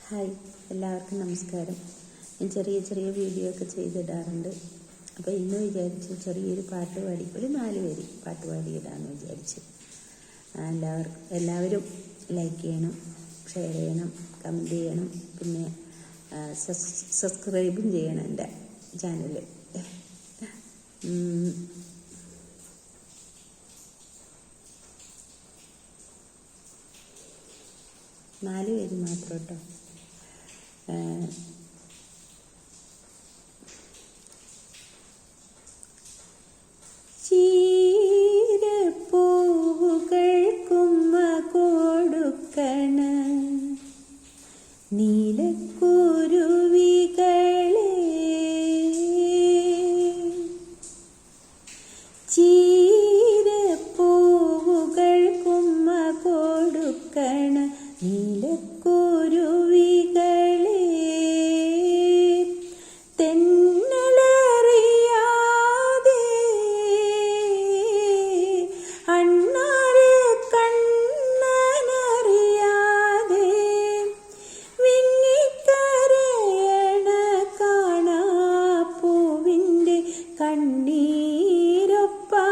Hi, എല്ലാവർക്കും നമസ്കാരം. ഞാൻ ചെറിയ ചെറിയ വീഡിയോ ഒക്കെ ചെയ്തിടാറുണ്ട്. അപ്പോൾ ഇന്ന് വിചാരിച്ചു ചെറിയൊരു പാട്ട് പാടി, ഒരു 4 വരി പാട്ട് പാടിയിടാമെന്ന് വിചാരിച്ചു. എല്ലാവരും ലൈക്ക് ചെയ്യണം, ഷെയർ ചെയ്യണം, കമൻറ്റ് ചെയ്യണം, പിന്നെ സബ്സ്ക്രൈബും ചെയ്യണം എൻ്റെ ചാനൽ. 4 വരി മാത്രം കേട്ടോ. ചീരപ്പൂവുകൾക്കുമ്മ കൊടുക്കണ നീലക്കുരുവികളെ, ചീരപ്പൂവുകൾക്കുമ്മ കൊടുക്കണ നീലക്കുരുവികളെ, തെന്നലറിയാതെ അണ്ണാര് കണ്ണനറിയാതെ വിങ്ങിക്കരയണ കാണാ പൂവിൻ്റെ കണ്ണീരൊപ്പാ